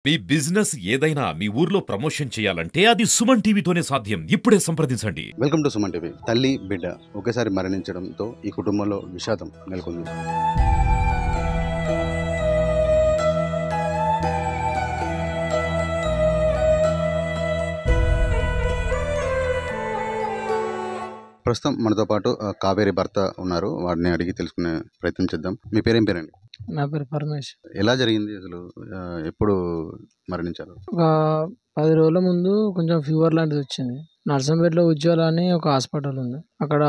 మీ business ఏదైనా మీ ఊర్లో promotion చేయాలంటే అది సుమన్ టీవీతోనే సాధ్యం. ఇప్పుడే సంప్రదించండి. Welcome to Suman TV. తల్లి బిడ్డ ఒకేసారి మరణించడంతో ఈ కుటుంబంలో విషాదం నెలకొంది. ప్రస్తుతం మనతో పాటు కావేరి భర్త ఉన్నారు. వాడిని అడిగి తెలుసుకునే ప్రయత్నం చేద్దాం. మీ పేరేం పేరండి? నా పేరు పరమేష్. ఎలా జరిగింది అసలు? ఎప్పుడు మరణించారు? ఒక 10 రోజుల ముందు కొంచెం ఫీవర్ లాంటిది వచ్చింది. నర్సంపేటలో ఉజ్వల అని ఒక హాస్పిటల్ ఉంది. అక్కడ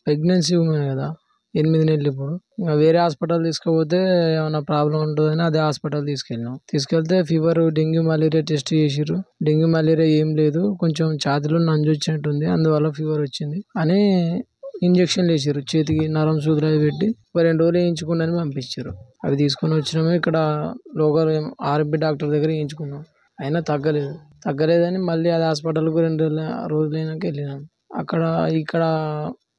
ప్రెగ్నెన్సీ ఉమెన్ కదా, 8 నెలలు. ఇప్పుడు ఇంకా వేరే హాస్పిటల్ తీసుకుపోతే ఏమైనా ప్రాబ్లం ఉంటుందని అదే హాస్పిటల్ తీసుకెళ్ళినాం. తీసుకెళ్తే ఫీవర్, డెంగ్యూ, మలేరియా టెస్ట్ చేసిర్రు. డెంగ్యూ, మలేరియా ఏం లేదు, కొంచెం ఛాతిలో నంజు వచ్చినట్టుంది, అందువల్ల ఫీవర్ వచ్చింది అని ఇంజక్షన్లు వేసారు. చేతికి నరం సూదులు అవి పెట్టి 2 రోజులు వేయించుకుని పంపించారు. అవి తీసుకొని వచ్చినాము. ఇక్కడ లోకల్ ఆర్ఎంపీ డాక్టర్ దగ్గర వేయించుకున్నాం. అయినా తగ్గలేదని మళ్ళీ అది హాస్పిటల్కు 2 రోజులు అయినాక వెళ్ళినాం. ఇక్కడ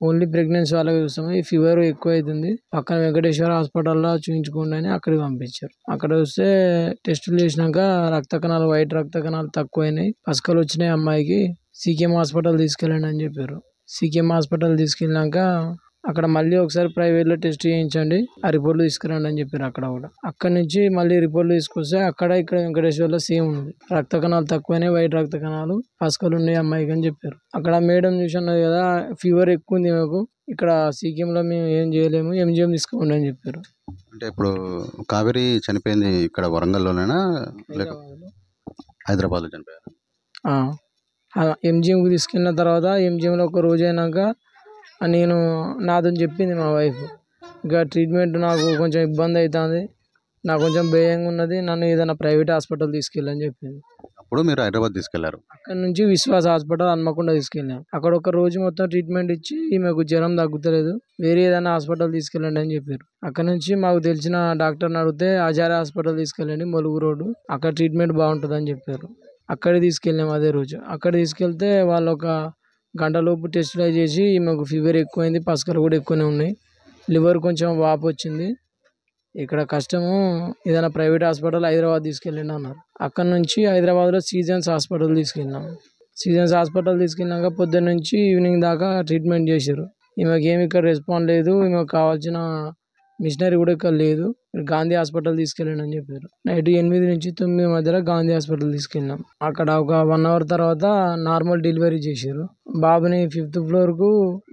ఓన్లీ ప్రెగ్నెన్సీ వాళ్ళకి చూస్తాము. ఈ ఫీవర్ ఎక్కువ అవుతుంది, పక్కన వెంకటేశ్వర హాస్పిటల్లో చూపించుకోండి అని అక్కడికి పంపించారు. అక్కడ వస్తే టెస్టులు చేసినాక వైట్ రక్త కణాలు తక్కువైనాయి, పసకలు వచ్చినాయి అమ్మాయికి, సీకేఎం హాస్పిటల్ తీసుకెళ్ళండి అని చెప్పారు. సీకేఎం హాస్పిటల్ తీసుకెళ్ళినాక అక్కడ మళ్ళీ ఒకసారి ప్రైవేట్లో టెస్ట్ చేయించండి, ఆ రిపోర్ట్లు తీసుకురండి అని చెప్పారు. అక్కడ నుంచి మళ్ళీ రిపోర్ట్లు తీసుకొస్తే ఇక్కడ వెంకటేశ్వర్లో సేమ్ ఉంది. రక్త కణాలు తక్కువైనాయి, వైట్ రక్త కణాలు, పసకలు ఉన్నాయి అమ్మాయికి అని చెప్పారు. అక్కడ మేడం చూసినది కదా, ఫీవర్ ఎక్కువ ఉంది మాకు, ఇక్కడ సీకేఎంలో మేము ఏం చేయలేము, ఎంజిఎం తీసుకోండి అని చెప్పారు. అంటే ఇప్పుడు కావేరి చనిపోయింది ఇక్కడ వరంగల్లోనేనా లేక హైదరాబాద్లో చనిపోయారు? ఎంజిఎంకి తీసుకెళ్ళిన తర్వాత ఎంజిఎంలో ఒక రోజు అయినాక నేను నాతో చెప్పింది మా వైఫ్, ఇంకా ట్రీట్మెంట్ నాకు కొంచెం ఇబ్బంది అవుతుంది, నాకు కొంచెం భయంగా ఉన్నది, నన్ను ఏదైనా ప్రైవేట్ హాస్పిటల్ తీసుకెళ్ళని చెప్పింది. అప్పుడు మీరు హైదరాబాద్ తీసుకెళ్లారు? అక్కడ నుంచి విశ్వాస హాస్పిటల్ హన్మకొండ తీసుకెళ్ళాం. అక్కడ ఒక రోజు మొత్తం ట్రీట్మెంట్ ఇచ్చి ఈమెకు జ్వరం తగ్గుతలేదు, వేరే ఏదైనా హాస్పిటల్ తీసుకెళ్ళండి అని చెప్పారు. అక్కడ నుంచి మాకు తెలిసిన డాక్టర్ని అడిగితే ఆచార్య హాస్పిటల్ తీసుకెళ్ళండి, ములుగు రోడ్డు, అక్కడ ట్రీట్మెంట్ బాగుంటుంది అని చెప్పారు. అక్కడికి తీసుకెళ్ళాము. అదే రోజు అక్కడ తీసుకెళ్తే వాళ్ళు ఒక గంటలోపు టెస్టులు చేసి ఈమెకు ఫీవర్ ఎక్కువైంది, పసకలు కూడా ఎక్కువనే ఉన్నాయి, లివర్ కొంచెం వాపు వచ్చింది, ఇక్కడ కష్టము, ఏదైనా ప్రైవేట్ హాస్పిటల్ హైదరాబాద్ తీసుకెళ్ళండి అన్నారు. అక్కడ నుంచి హైదరాబాద్లో సీజన్స్ హాస్పిటల్ తీసుకెళ్ళినాం. సీజన్స్ హాస్పిటల్ తీసుకెళ్ళినాక పొద్దున్న నుంచి ఈవినింగ్ దాకా ట్రీట్మెంట్ చేశారు. ఈమెకి ఏమి ఇక్కడ రెస్పాండ్ లేదు, ఈమెకు కావాల్సిన మిషనరీ కూడా ఇక్కడ లేదు, గాంధీ హాస్పిటల్ తీసుకెళ్ళండి అని చెప్పారు. నైట్ 8 నుంచి 9 మధ్యలో గాంధీ హాస్పిటల్ తీసుకెళ్ళినాం. అక్కడ ఒక 1 అవర్ తర్వాత నార్మల్ డెలివరీ చేశారు. బాబుని 5th ఫ్లోర్కు,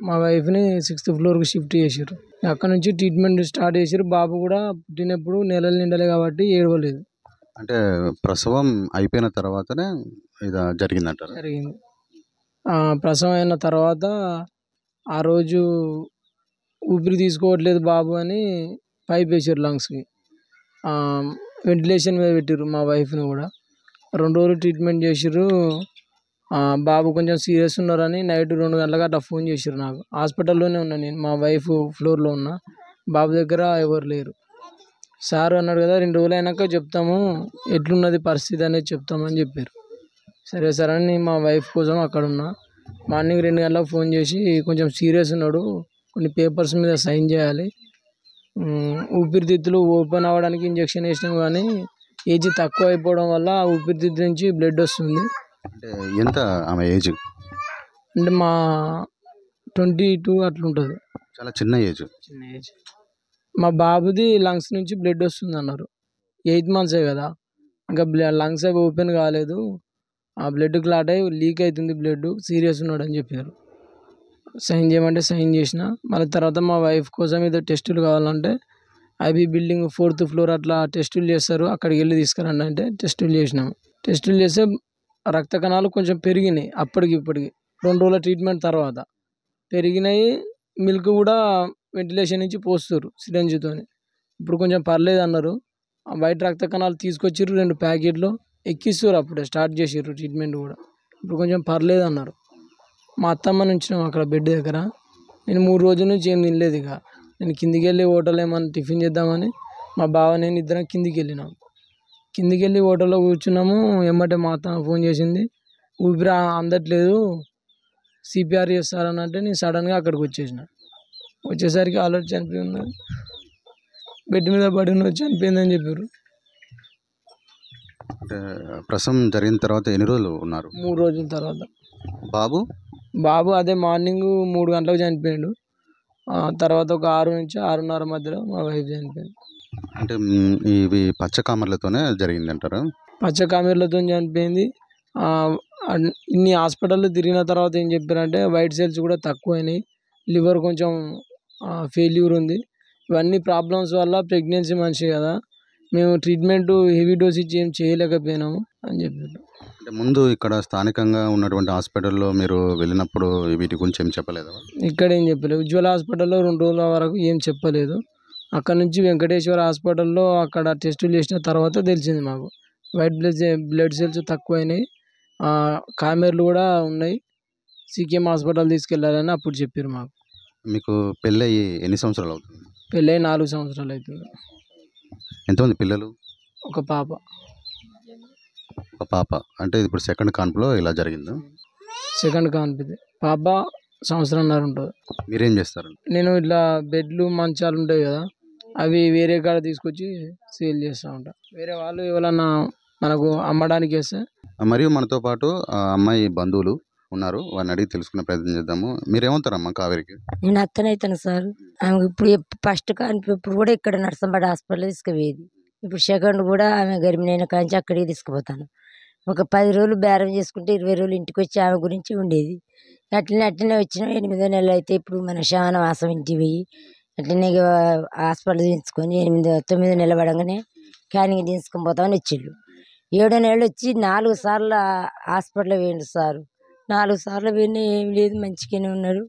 మా వైఫ్ని 6th ఫ్లోర్కు షిఫ్ట్ చేశారు. అక్కడ నుంచి ట్రీట్మెంట్ స్టార్ట్ చేశారు. బాబు కూడా పుట్టినప్పుడు నెలలు నిండలే కాబట్టి ఏడవలేదు. అంటే ప్రసవం అయిపోయిన తర్వాతనే ఇది జరిగిందంటారు? జరిగింది. ప్రసవం అయిన తర్వాత ఆ రోజు ఊపిరి తీసుకోవట్లేదు బాబు అని పైప్ వేసారు లంగ్స్కి, వెంటిలేషన్ మీద పెట్టారు మా వైఫ్ని కూడా. 2 రోజులు ట్రీట్మెంట్ చేసారు. బాబు కొంచెం సీరియస్ ఉన్నారని నైట్ 2 గంటలకు అట్లా ఫోన్ చేసారు నాకు. హాస్పిటల్లోనే ఉన్నా నేను, మా వైఫ్ ఫ్లోర్లో ఉన్నా, బాబు దగ్గర ఎవరు లేరు. సార్ అన్నాడు కదా 2 రోజులు అయినాక చెప్తాము, ఎట్లున్నది పరిస్థితి అనేది చెప్తామని చెప్పారు. సరే సార్ అని మా వైఫ్ కోసం అక్కడ ఉన్నా. మార్నింగ్ 2 గంటలకు ఫోన్ చేసి కొంచెం సీరియస్ ఉన్నాడు, కొన్ని పేపర్స్ మీద సైన్ చేయాలి, ఊపిరితిత్తులు ఓపెన్ అవ్వడానికి ఇంజక్షన్ వేసినాం కానీ ఏజ్ తక్కువ అయిపోవడం వల్ల ఊపిరితిత్తు నుంచి బ్లడ్ వస్తుంది. అంటే ఎంత ఆమె ఏజ్? అంటే మా 22 అట్లుంటుంది, చాలా చిన్న ఏజ్. మా బాబుది లంగ్స్ నుంచి బ్లడ్ వస్తుంది అన్నారు. 8 మంత్సే కదా, ఇంకా లంగ్స్ అవి ఓపెన్ కాలేదు, ఆ బ్లడ్ క్లాట్ అయ్యి లీక్ అవుతుంది బ్లడ్, సీరియస్ ఉన్నాడు అని చెప్పారు. సైన్ చేయమంటే సైన్ చేసిన. మళ్ళీ తర్వాత మా వైఫ్ కోసం ఏదో టెస్టులు కావాలంటే ఐబీ బిల్డింగ్ 4th ఫ్లోర్ అట్లా టెస్టులు చేస్తారు, అక్కడికి వెళ్ళి తీసుకురండి అంటే టెస్టులు చేసినాము. టెస్టులు చేస్తే రక్త కణాలు కొంచెం పెరిగినాయి, అప్పటికి 2 రోజుల ట్రీట్మెంట్ తర్వాత పెరిగినాయి. మిల్క్ కూడా వెంటిలేషన్ నుంచి పోస్తారు సిరంజితో, ఇప్పుడు కొంచెం పర్లేదు అన్నారు. వైట్ రక్త కణాలు తీసుకొచ్చిర్రు, 2 ప్యాకెట్లు ఎక్కిస్తారు, అప్పుడే స్టార్ట్ చేసారు ట్రీట్మెంట్ కూడా, ఇప్పుడు కొంచెం పర్లేదు అన్నారు. మా అత్తమ్మని ఉంచినాం అక్కడ బెడ్ దగ్గర. నేను 3 రోజుల నుంచి ఏం తినలేదు. ఇక నేను కిందికి వెళ్ళి హోటల్ ఏమన్నా టిఫిన్ చేద్దామని మా బావ నేను ఇద్దరం కిందికి వెళ్ళినాం. కిందికి వెళ్ళి హోటల్లో కూర్చున్నాము. ఎమ్మటే మా అత్తమ్మ ఫోన్ చేసింది, ఊపిరి అందట్లేదు, సిపిఆర్ చేస్తారని అంటే నేను సడన్గా అక్కడికి వచ్చేసరికి ఆల్రెడీ చనిపోయి ఉన్నది, బెడ్ మీద పడి ఉన్నది, చనిపోయిందని చెప్పారు. అంటే ప్రసవం జరిగిన తర్వాత ఎన్ని రోజులు ఉన్నారు? 3 రోజుల తర్వాత. బాబు? బాబు అదే మార్నింగ్ 3 గంటలకు చనిపోయిండు. తర్వాత ఒక 6 నుంచి 6:30 మధ్యలో మా వైఫ్ చనిపోయింది. అంటే ఇవి పచ్చకామర్లతోనే జరిగిందంటారా? పచ్చకామెర్లతో చనిపోయింది. ఇన్ని హాస్పిటల్లో తిరిగిన తర్వాత ఏం చెప్పారంటే వైట్ సెల్స్ కూడా తక్కువైనాయి, లివర్ కొంచెం ఫెయిల్యూర్ ఉంది, ఇవన్నీ ప్రాబ్లమ్స్ వల్ల ప్రెగ్నెన్సీ మనిషి కదా, మేము ట్రీట్మెంట్ హెవీ డోస్ ఇచ్చి ఏం చేయలేకపోయినాము అని చెప్పారు. అంటే ముందు ఇక్కడ స్థానికంగా ఉన్నటువంటి హాస్పిటల్లో మీరు వెళ్ళినప్పుడు వీటి గురించి ఏం చెప్పలేదా? ఇక్కడ ఏం చెప్పలేదు. ఉజ్వల హాస్పిటల్లో 2 రోజుల వరకు ఏం చెప్పలేదు. అక్కడ నుంచి వెంకటేశ్వర హాస్పిటల్లో అక్కడ టెస్టులు చేసిన తర్వాత తెలిసింది మాకు వైట్ బ్లడ్ సెల్స్ తక్కువైనాయి, కామెర్లు కూడా ఉన్నాయి, సీకేఎం హాస్పిటల్ తీసుకెళ్ళాలని అప్పుడు చెప్పారు మాకు. మీకు పెళ్ళయి ఎన్ని సంవత్సరాలు అవుతుంది? పెళ్ళై 4 సంవత్సరాలు అవుతుంది. ఎంతమంది పిల్లలు? ఒక పాప. ఒక పాప. అంటే ఇప్పుడు సెకండ్ కాన్పులో ఇలా జరిగిందా? సెకండ్ కాన్పిది. పాప సంవత్సరంన్నర ఉంటుంది. మీరేం చేస్తారు? నేను ఇట్లా బెడ్లు మంచాలు ఉంటాయి కదా, అవి వేరే కాడ తీసుకొచ్చి సేల్ చేస్తూ ఉంటా. వేరే వాళ్ళు ఎవరన్నా మనకు అమ్మడానికి వేస్తే. మరియు మనతో పాటు ఆ అమ్మాయి బంధువులు ఉన్నారు, వారిని అడిగి తెలుసుకునే ప్రయత్నం చేద్దాము. మీరేమంటారమ్మా కావేరికి? నేను అత్తనైతాను సార్. ఆమెకు ఇప్పుడు ఫస్ట్ ఇప్పుడు కూడా ఇక్కడ నర్సంపేట హాస్పిటల్ తీసుకుపోయేది. ఇప్పుడు సెకండ్ కూడా ఆమె గర్భిణైన కాంచి అక్కడికి తీసుకుపోతాను. ఒక 10 రోజులు బేరం చేసుకుంటే 20 రోజులు ఇంటికి వచ్చి ఆమె గురించి ఉండేది. అట్లనే వచ్చిన 8వ నెల అయితే ఇప్పుడు మన శ్రావణ మాసం ఇంటికి పోయి అట్లనే హాస్పిటల్ తీయించుకొని 9వ నెల పడగానే క్యానింగ్ తీసుకొని పోతామని వచ్చిళ్ళు. 7వ నెలలు వచ్చి 4 సార్లు హాస్పిటల్ పోయిండు సారు. 4 సార్లు పోయినా ఏం లేదు, మంచిగానే ఉన్నారు,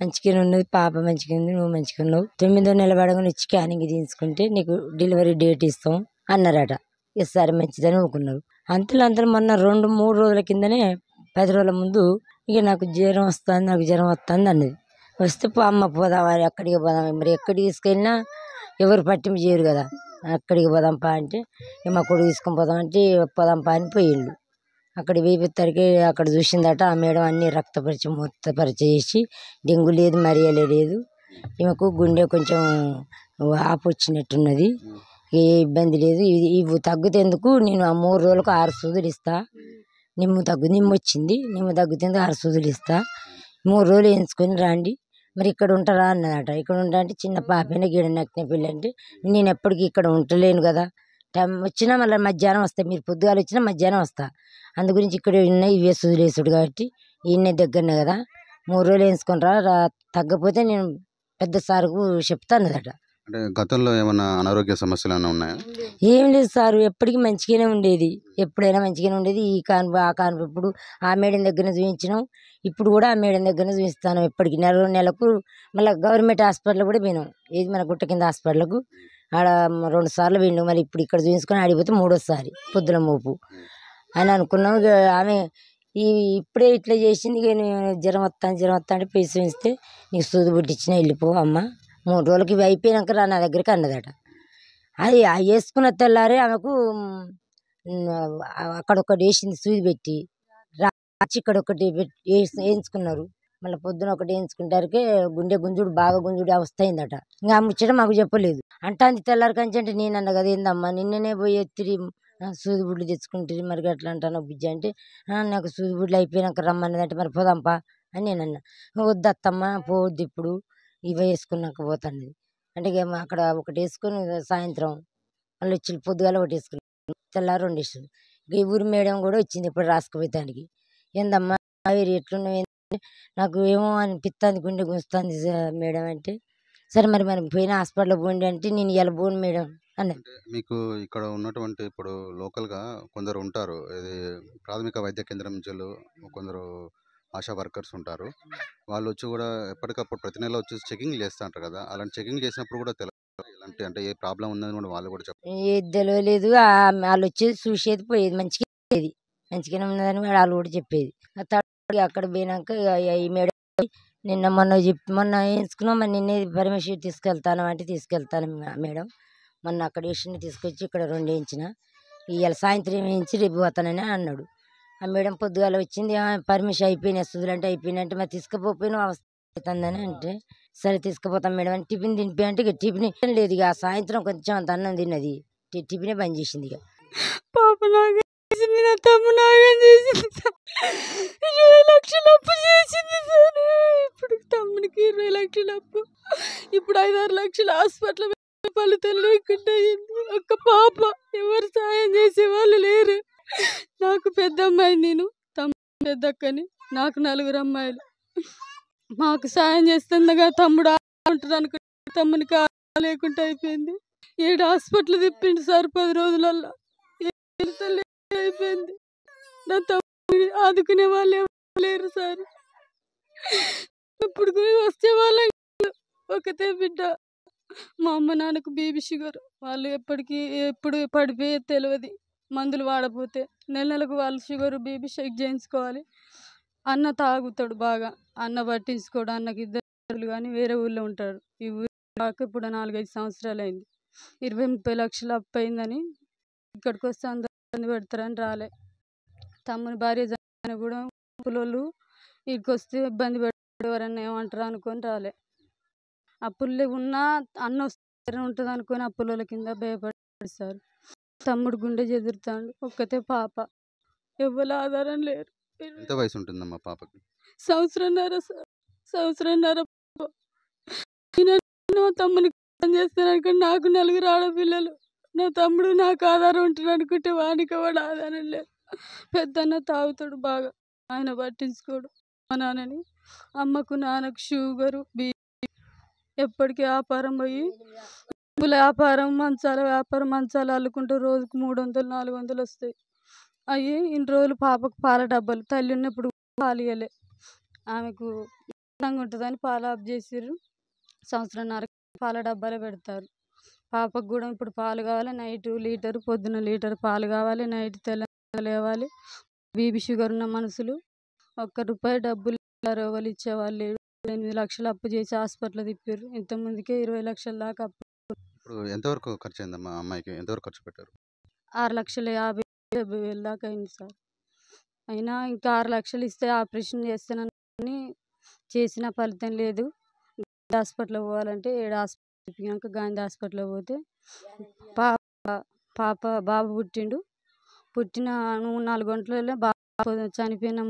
మంచిగానే ఉన్నది, పాప మంచిగా ఉంది, నువ్వు మంచిగా ఉన్నావు. 9వ నెల పడగానే వచ్చి క్యానింగ్ తీసుకుంటే నీకు డెలివరీ డేట్ ఇస్తాం అన్నారట. సరే మంచిదని ఊరుకున్నారు. అంతలో మొన్న 2-3 రోజుల కిందనే 10 రోజుల ముందు ఇక నాకు జ్వరం వస్తుంది అన్నది. వస్తే అమ్మ పోదాం, అక్కడికి పోదాం, మరి ఎక్కడికి తీసుకెళ్ళినా ఎవరు పట్టింపు చేయరు కదా, అక్కడికి పోదాంపా అంటే మా కొడుకు తీసుకొని పోదామంటే పోదాంపా అని పోయిండు. అక్కడికి పోయిపోతారికి అక్కడ చూసిందట ఆ మేడం అన్ని రక్త పరీక్ష చేసి డెంగ్యూ లేదు, మలేరియా లేదు, ఈమెకు గుండె కొంచెం ఆపు వచ్చినట్టున్నది, ఏ ఇబ్బంది లేదు, ఇవి తగ్గుతేందుకు నేను ఆ 3 రోజులకు 6 సూదులు ఇస్తా, నిమ్ము వచ్చింది, నిమ్ము తగ్గుతేందుకు 6 సూదులు ఇస్తా, 3 రోజులు వేయించుకొని రండి, మరి ఇక్కడ ఉంటారా అన్నదట. ఇక్కడ ఉంటా అంటే చిన్న పాపైనా గీడ నక్కిన పిల్ల అంటే నేను ఎప్పటికీ ఇక్కడ ఉండలేను కదా, టైం వచ్చినా మళ్ళీ మధ్యాహ్నం వస్తా, మీరు పొద్దుగాలు వచ్చినా మధ్యాహ్నం వస్తా, అందు గురించి ఇక్కడ ఉన్నాయి ఇవే సూదులు వేసుడు కాబట్టి ఈయన దగ్గరనే కదా, 3 రోజులు వేయించుకొని రా, తగ్గపోతే నేను పెద్ద సార్కు చెప్తా అన్నదట. అంటే గతంలో ఏమైనా అనారోగ్య సమస్యలు ఏమైనా ఉన్నాయా? ఏం లేదు సారు, ఎప్పటికీ మంచిగానే ఉండేది, ఎప్పుడైనా మంచిగానే ఉండేది. ఈ కాన్పు ఆ కాన్పు ఇప్పుడు ఆ మేడం దగ్గర చూపించినాం, ఇప్పుడు కూడా ఆ మేడం దగ్గర చూపిస్తాను. ఎప్పటికీ నెలకు మళ్ళీ గవర్నమెంట్ హాస్పిటల్ కూడా పోయినాం, ఏది మన గుట్ట కింద హాస్పిటల్కు ఆడ 2 సార్లు పోయినాం. మళ్ళీ ఇప్పుడు ఇక్కడ చూపించుకొని ఆడిపోతే 3వసారి పొద్దున మోపు అని అనుకున్నాం. ఇక ఆమె ఇప్పుడే ఇట్లా చేసింది, ఇక నేను జ్వరం వస్తా అంటే పోయి చూపిస్తే నీకు సూది పుట్టించినా వెళ్ళిపో అమ్మ, 3 రోజులకి ఇవి అయిపోయినాక రా నా దగ్గరికి అన్నదట. అది వేసుకున్న తెల్లారే ఆమెకు అక్కడ ఒకటి వేసింది సూది పెట్టి, రాచి ఇక్కడ ఒకటి వేయించుకున్నారు. మళ్ళీ పొద్దున ఒకటి వేయించుకుంటారికే గుండె గుంజుడు బాగా గుంజుడు అవస్థ అయిందట. ఇంకా ఆ ముచ్చట మాకు చెప్పలేదు. అంటాంది తెల్లారి కంచి అంటే నేను అన్న కదా, ఏందమ్మా నిన్ననే పోయి ఎత్తిరి సూది బుడ్లు తెచ్చుకుంటుంది, మరి అట్లా అంటాను బుజ్జి అంటే నాకు సూది బుడ్లు అయిపోయినాక రమ్మన్నదంటే మరి పోదాంపా అని నేను అన్నా. వద్దత్తమ్మ పోవద్దు, ఇప్పుడు ఇవి వేసుకున్నాక పోతాను అంటే ఇక అక్కడ ఒకటి వేసుకొని సాయంత్రం మళ్ళీ వచ్చి పొద్దుగాల ఒకటి వేసుకున్నాను, తెల్లారి 2 వేసుకున్నాను. ఇక ఈ ఊరి మేడం కూడా వచ్చింది ఇప్పుడు రాసుకుపోతానికి. ఏందమ్మా వీరు ఎట్లున్నాయి, నాకు ఏమో అనిపిస్తుంది, గుండె గుంజుతుంది మేడం అంటే, సరే మరి పోయిన హాస్పిటల్ పోండి అంటే నేను ఇలా పోను మేడం అన్నది. మీకు ఇక్కడ ఉన్నటువంటి ఇప్పుడు లోకల్గా కొందరు ఉంటారు, ఇది ప్రాథమిక వైద్య కేంద్రం నుంచి కొందరు ఆశా వర్కర్స్ ఉంటారు, వాళ్ళు వచ్చి కూడా ఎప్పటికప్పుడు ప్రతి నెల వచ్చి చెకింగ్ చేస్తూ ఉంటారు కదా, అలాంటి చెకింగ్ చేసినప్పుడు కూడా ఎలాంటి అంటే ఏ ప్రాబ్లం ఉందని కూడా వాళ్ళు కూడా చెప్పారు. ఏది తెలియలేదు, వాళ్ళు వచ్చేది చూసేది పోయేది, మంచిగానే ఉన్నదని వాళ్ళు కూడా చెప్పేది. అక్కడ పోయినాక ఈ మేడం మొన్న వేయించుకున్నాం, మరి నిన్నే పర్మిషన్ తీసుకెళ్తాను అంటే తీసుకెళ్తాను మేడం, మొన్న అక్కడ వేసి తీసుకొచ్చి ఇక్కడ 2 వేయించిన, ఇవాళ సాయంత్రం వేయించి రేపు పోతానని అన్నాడు. ఆ మేడం పొద్దుగాల వచ్చింది, పర్మిషన్ అయిపోయినాయి సూదులు అంటే అయిపోయినాయి అంటే మరి తీసుకుపోయినా అవస్థ అవుతుందని అంటే సరే తీసుకుపోతాం మేడం అని టిఫిన్ తినిపి అంటే ఇక టిఫిన్ లేదు, ఇక సాయంత్రం కొంచెం అంత అన్నం తిన్నది, టిఫినే బంద్ చేసింది. ఇక పాప చేసింది, నా తమ్ముడు నాగం చేసింది సార్. 20 లక్షలు అప్పు చేసింది సార్. ఇప్పుడు తమ్మునికి 20 లక్షలు అప్పు, ఇప్పుడు 5-6 లక్షలు హాస్పిటల్ ఫలితం లేకుండా అయింది. ఒక్క పాప, ఎవరు సాయం చేసే వాళ్ళు లేరు. నాకు పెద్ద అమ్మాయి, నేను తమ్ముడు పెద్దక్కని, నాకు 4 అమ్మాయిలు. మాకు సాయం చేస్తుండగా తమ్ముడు ఉంటుంది అనుకుంటే తమ్మునికి లేకుండా అయిపోయింది. 7 హాస్పిటల్ తిప్పిండు సార్ 10 రోజులల్లో. అయిపోయింది. నా తమ్ముడిని ఆదుకునే వాళ్ళు ఎవరు లేరు సార్. ఇప్పుడు వచ్చే వాళ్ళ ఒకతే బిడ్డ. మా అమ్మ నాన్నకు బీపీ షుగర్, వాళ్ళు ఎప్పుడు పడిపోయేది తెలియదు. మందులు వాడపోతే నెలకు వాళ్ళు షుగర్ బీపీ చెక్ చేయించుకోవాలి. అన్న తాగుతాడు బాగా, అన్న పట్టించుకోడు. అన్నకి 2 కానీ వేరే ఊళ్ళో ఉంటాడు. ఈ ఊరు కాక ఇప్పుడు 4-5 సంవత్సరాలు అయింది. 20-30 లక్షలు అప్పు అయిందని ఇక్కడికి వస్తే అందరూ ఇబ్బంది పెడతారని రాలే. తమ్ముని భార్య జన కూడా అప్పులోళ్ళు ఇక్కడికి వస్తే ఇబ్బంది పెడతారు, ఎవరన్నా ఏమంటారు అనుకొని రాలే. అప్పులు ఉన్నా అన్న వస్తే ఉంటుంది అనుకొని అప్పుల కింద భయపడ్డాడు సార్. తమ్ముడు గుండె చెదురుతాడు, ఒక్కతే పాప, ఎవ్వరు ఆధారం లేరు. ఎంత వయసు ఉంటుందమ్మా పాపకి? సంవత్సరంన్నర సార్, సంవత్సరంన్నర. నా తమ్మునికి చేస్తాను అనుకుంటే నాకు 4 ఆడపిల్లలు. నా తమ్ముడు నాకు ఆధారం ఉంటుంది అనుకుంటే వానికి వాడు ఆధారం లేదు. పెద్దన్న తాగుతాడు బాగా, ఆయన పట్టించుకోడు. మా నాన్నని, అమ్మకు నాన్నకు షుగరు బీపీ, ఎప్పటికీ వ్యాపారం పోయి వ్యాపారం, మంచాలు అల్లుకుంటూ రోజుకు 300-400 వస్తాయి. అవి ఇన్ని రోజులు పాపకు పాల డబ్బాలు, తల్లి ఉన్నప్పుడు పాలు ఇవ్వలే. ఆమెకు ఉంటుందని పాలు ఆఫ్ చేసిర్రు. సంవత్సరంన్నర పాల డబ్బాలే పెడతారు. పాపకు కూడా ఇప్పుడు పాలు కావాలి, నైట్ లీటరు, పొద్దున లీటర్ పాలు కావాలి, నైట్ తెల్ల లేవాలి. బీపీ షుగర్ ఉన్న మనుషులు ₹1 డబ్బులు రోగాలు ఇచ్చేవాళ్ళు లేడు. 8 లక్షలు అప్పు చేసి హాస్పిటల్ తిప్పారు. ఇంతకుముందుకే 20 లక్షల దాకా అప్పు. ఇప్పుడు ఎంతవరకు ఖర్చు అయిందమ్మా అమ్మాయికి? ఎంతవరకు ఖర్చు పెట్టారు? 6,50,000 దాకా అయింది సార్. అయినా ఇంకా 6 లక్షలు ఇస్తే ఆపరేషన్ చేస్తానని చేసిన ఫలితం లేదు. హాస్పిటల్ పోవాలంటే 7 హాస్పిటల్ తిప్పినాక గాంధీ హాస్పిటల్ పోతే బాబు పుట్టిండు. పుట్టిన 4 గంటలలో బాబు చనిపోయిన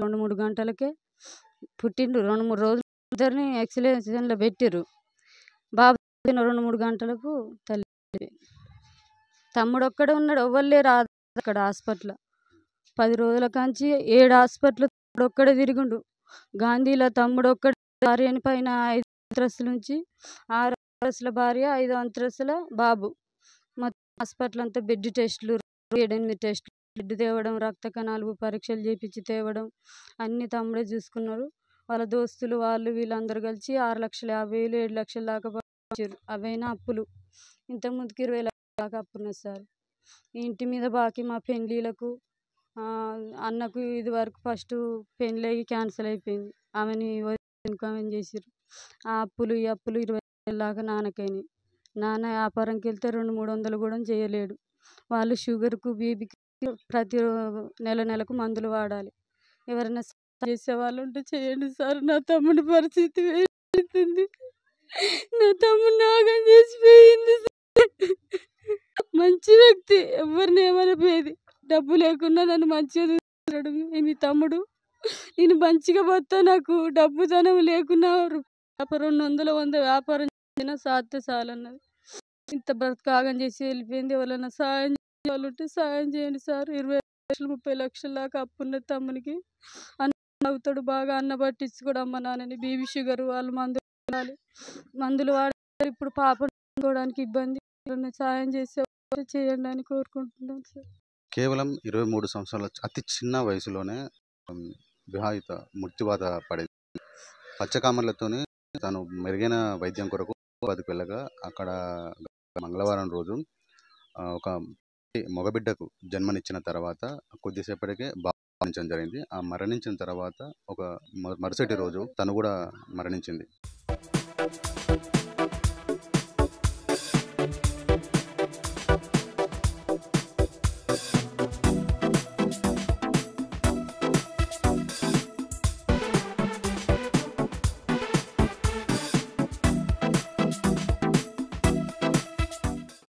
2-3 గంటలకే పుట్టిండు. 2-3 రోజులు ఇద్దరిని ఎక్సలేషన్లో పెట్టిర్రు. బాబు 2-3 గంటలకు తల్లి. తమ్ముడు ఒక్కడే ఉన్నాడు, ఎవ్వరు లేరు అక్కడ హాస్పిటల్. 10 రోజుల కాంచి 7 హాస్పిటల్ తమ్ముడు ఒక్కడే తిరిగిండు. గాంధీలో తమ్ముడు ఒక్కడే, భార్యని పైన 5 అంతస్తుల నుంచి 6 అంతస్తుల భార్య, 5 అంతస్తుల బాబు. మొత్తం హాస్పిటల్ అంతా బెడ్ టెస్టులు, 7-8 టెస్టులు, బ్లడ్ తేవడం, రక్త కణాలు పరీక్షలు చేపించి తేవడం అన్నీ తమ్ముడే చూసుకున్నారు. వాళ్ళ దోస్తులు వాళ్ళు వీళ్ళందరూ కలిసి 6,50,000, 7 లక్షల దాకా పంచారు. అవైనా అప్పులు. ఇంతకుముందుకు 20 లక్షల దాకా అప్పున్నది సార్. ఇంటి మీద బాకీ, మా పెళ్ళిళ్ళకు, అన్నకు ఇది వరకు ఫస్ట్ పెళ్ళి అయ్యి క్యాన్సిల్ అయిపోయింది. ఆమెని ఆమెను చేసిర్రు. ఆ అప్పులు ఈ అప్పులు 20 లక్షల దాకా నాన్నకైనాయి. నాన్న వ్యాపారంకి వెళ్తే 200-300 కూడా చేయలేడు. వాళ్ళు షుగర్కు బీపీకి ప్రతి నెలకు మందులు వాడాలి. ఎవరైనా చేసేవాళ్ళు ఉంటే చేయండి సార్. నా తమ్ముడి పరిస్థితి వేస్తుంది. నా తమ్ముడు నాగం చేసిపోయింది. మంచి వ్యక్తి, ఎవరిని ఏమనిపోయేది. డబ్బు లేకున్నా నన్ను మంచిగా చూస్తున్నాడు. మీ తమ్ముడు నేను మంచిగా పోతా, నాకు డబ్బు ధనం లేకున్నా 200-100 వ్యాపారం చేసినా సాధ్య చాలన్నది. ఇంత బ్రతకాగం చేసి వెళ్ళిపోయింది. ఎవరైనా సాయం చేయాలి ఉంటే సాయం చేయండి సార్. 20-30 లక్షల దాకా అప్పున్నది తమ్మునికి. అన్న అవుతాడు బాగా, అన్న పట్టించుకోడు. అమ్మ నాన్నని బీపీ షుగర్, వాళ్ళు మందులు వాడారు. ఇప్పుడు పాప చూసుకోవడానికి ఇబ్బంది. సాయం చేసే చేయండి అని కోరుకుంటున్నాను సార్. కేవలం 23 సంవత్సరాల అతి చిన్న వయసులోనే వివాహిత మృత్యువాత పడేది. పచ్చకామర్లతోనే తను మెరుగైన వైద్యం కొరకు బతికి వెళ్ళగా అక్కడ మంగళవారం రోజు ఒక మగబిడ్డకు జన్మనిచ్చిన తర్వాత కొద్దిసేపటికే మరణించడం జరిగింది. ఆ మరణించిన తర్వాత ఒక మరుసటి రోజు తను కూడా మరణించింది.